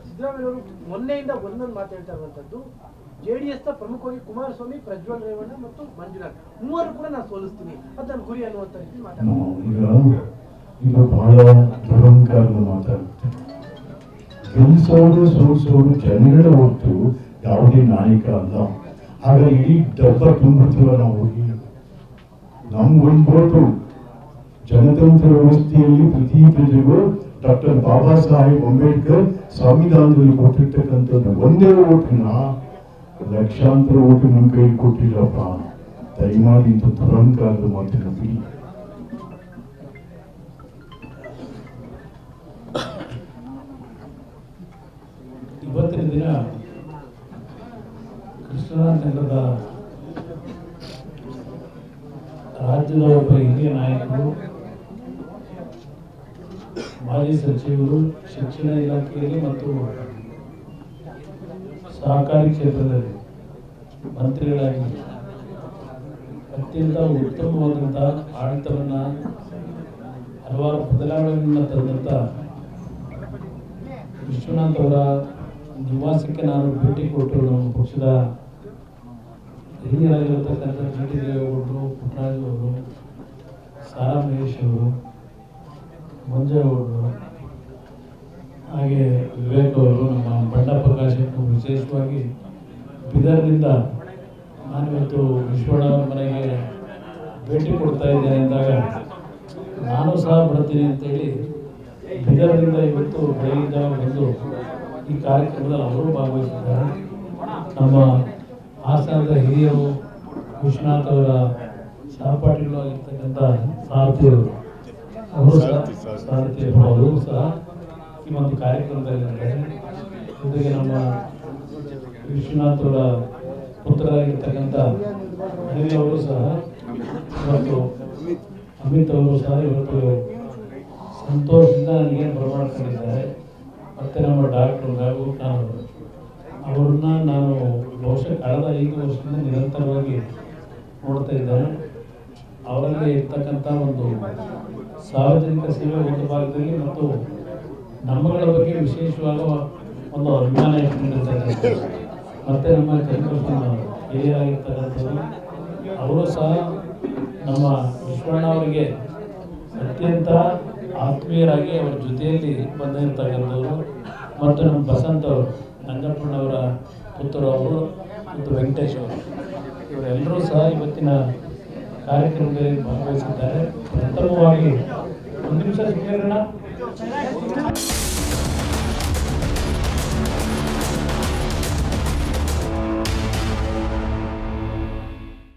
ಸಿದ್ದರಾಮಯ್ಯ ಅವರು ಮೊನ್ನೆಯಿಂದ ಒಂದೊಂದು ಮಾತಾಡ್ತಾ ಇರುವಂತದ್ದು JDS ನ ಪ್ರಮುಖವಾಗಿ ಕುಮಾರಸ್ವಾಮಿ, ಪ್ರಜ್ವಲ್ ರೇವಣ್ಣ ಮತ್ತು ಮಂಜುನಾಥ್ ಮೂವರು ಕೂಡ ನಾನು ಸೋಲಿಸ್ತೀನಿ ಅಂತ ನನ್ನ ಗುರಿ ಅನ್ನುವಂತ ರೀತಿ ಮಾತಾಡ್ತಾರೆ. ಇದು ಬಹಳ ದುರಂಕಾರದ ಮಾತಾಡುತ್ತೆ. ಗೆಲ್ಲಿಸೋರು ಸೋಲಿಸೋರು ಜನಗಳ ಹೊತ್ತು ಯಾವುದೇ ನಾಯಕ ಅಲ್ಲ. ಆಗ ಇಡೀ ಡಬ್ಬ ತುಂಬುತ್ತೀವ ನಾವು ಹೋಗಿ. ನಮ್ಗೊಂದು ಓಟು ಜನತಂತ್ರ ವ್ಯವಸ್ಥೆಯಲ್ಲಿ ಪ್ರತಿ ಪ್ರಜೆಗೂ ಡಾಕ್ಟರ್ ಬಾಬಾ ಸಾಹೇಬ್ ಅಂಬೇಡ್ಕರ್ ಸಂವಿಧಾನದಲ್ಲಿ ಕೊಟ್ಟಿರ್ತಕ್ಕಂಥದ್ದು ಒಂದೇ ಓಟನ್ನ ಲಕ್ಷಾಂತರ ಓಟು ನಿಮ್ಮ ಕೈ ಕೊಟ್ಟಿಲ್ಲಪ್ಪ. ದಯಮಾಡಿ ಇಂಥ ದುರಂಕಾರದ ಮಾತನ್ನು ಬಿಡಿ. ಇವತ್ತಿನ ದಿನ ಕೃಷ್ಣನಗರದ ರಾಜ್ಯದ ಒಬ್ಬ ಹಿರಿಯ ನಾಯಕರು, ಮಾಜಿ ಸಚಿವರು, ಶಿಕ್ಷಣ ಇಲಾಖೆಯಲ್ಲಿ ಮತ್ತು ಸಹಕಾರಿ ಕ್ಷೇತ್ರದಲ್ಲಿ ಮಂತ್ರಿಗಳಾಗಿ ಅತ್ಯಂತ ಉತ್ತಮವಾದಂಥ ಆಡಳಿತವನ್ನು, ಹಲವಾರು ಬದಲಾವಣೆಗಳನ್ನು ತಂದಂಥ ವಿಶ್ವನಾಥ್ ಅವರ ನಿವಾಸಕ್ಕೆ ನಾನು ಭೇಟಿ ಕೊಟ್ಟು ನಮ್ಮ ಪಕ್ಷದ ಹಿರಿಯರಾಗಿರತಕ್ಕಂಥ GT ದೇವೇಗೌಡರು, ಪುಟ್ಟರಾಜು ಅವರು, ಸಾರಾ ಮಹೇಶ್ ಅವರು, ಮಂಜೇಗೌಡರು, ಹಾಗೆ ವಿವೇಕ್ ಅವರು, ನಮ್ಮ ಬಣ್ಣ ಪ್ರಕಾಶ್ ವಿಶೇಷವಾಗಿ ಬೀದರ್ನಿಂದ ನಾನಿವತ್ತು ವಿಶ್ವಣ್ಣವರ ಮನೆಗೆ ಭೇಟಿ ಕೊಡ್ತಾ ಇದ್ದೇನೆ ಅಂದಾಗ ನಾನು ಸಹ ಬರ್ತೀನಿ ಅಂತೇಳಿ ಬೀದರ್ನಿಂದ ಇವತ್ತು ಬೆಳಗಿನ ಜಾವ ಬಂದು ಈ ಕಾರ್ಯಕ್ರಮದಲ್ಲಿ ಅವರು ಭಾಗವಹಿಸಿದ್ದಾರೆ. ನಮ್ಮ ಹಾಸನದ ಹಿರಿಯರು, ವಿಶ್ವನಾಥ್ ಅವರ ಸಹಪಾಠಿಗಳು ಆಗಿರ್ತಕ್ಕಂಥ ಸಾರಥಿಯವರು, ಅವರು ಸಹ ಈ ಒಂದು ಕಾರ್ಯಕ್ರಮದಲ್ಲಿದ್ದಾರೆ. ಜೊತೆಗೆ ನಮ್ಮ ವಿಶ್ವನಾಥ್ ಅವರ ಪುತ್ರರಾಗಿರ್ತಕ್ಕಂಥ ಅನಿಲ್ ಅವರು ಸಹ ಇವತ್ತು, ಅಮಿತ್ ಅವರು ಸಹ ಇವತ್ತು ಸಂತೋಷದಿಂದ ನನಗೆ ಬರಮಾಡ್ಕೊಂಡಿದ್ದಾರೆ. ಮತ್ತು ನಮ್ಮ ಡಾಕ್ಟರ್ ಮೆಹಬೂಬ್ ಖಾನ್ ಅವರು, ಅವ್ರನ್ನ ನಾನು ಬಹುಶಃ ಕಳೆದ 5 ವರ್ಷದಿಂದ ನಿರಂತರವಾಗಿ ನೋಡ್ತಾ ಇದ್ದೇನೆ. ಅವರಲ್ಲಿ ಇರ್ತಕ್ಕಂಥ ಒಂದು ಸಾರ್ವಜನಿಕ ಸೇವೆ ಒಂದು ಭಾಗದಲ್ಲಿ ಮತ್ತು ನಮ್ಮಗಳ ಬಗ್ಗೆ ವಿಶೇಷವಾದ ಒಂದು ಅಭಿಮಾನ ಇಟ್ಕೊಂಡಿರ್ತಕ್ಕಂಥದ್ದು. ಮತ್ತು ನಮ್ಮ ಚಂದ್ರಶೇಖರ ಹಿರಿಯರಾಗಿರ್ತಕ್ಕಂಥದ್ದು, ಅವರು ಸಹ ನಮ್ಮ ವಿಶ್ವಣ್ಣ ಅವರಿಗೆ ಅತ್ಯಂತ ಆತ್ಮೀಯರಾಗಿ ಅವರ ಜೊತೆಯಲ್ಲಿ ಬಂದಿರ್ತಕ್ಕಂಥವ್ರು. ಮತ್ತು ನಮ್ಮ ಬಸಂತ್ ಅವರು, ನಂಜಪ್ಪಣ್ಣವರ ಪುತ್ರರು ಅವರು, ಮತ್ತು ವೆಂಕಟೇಶ್ ಅವರು, ಇವರೆಲ್ಲರೂ ಸಹ ಇವತ್ತಿನ ಕಾರ್ಯಕ್ರಮದಲ್ಲಿ ಭಾಗವಹಿಸಿದ್ದಾರೆ. ಪ್ರಥಮವಾಗಿ ಒಂದು ನಿಮಿಷ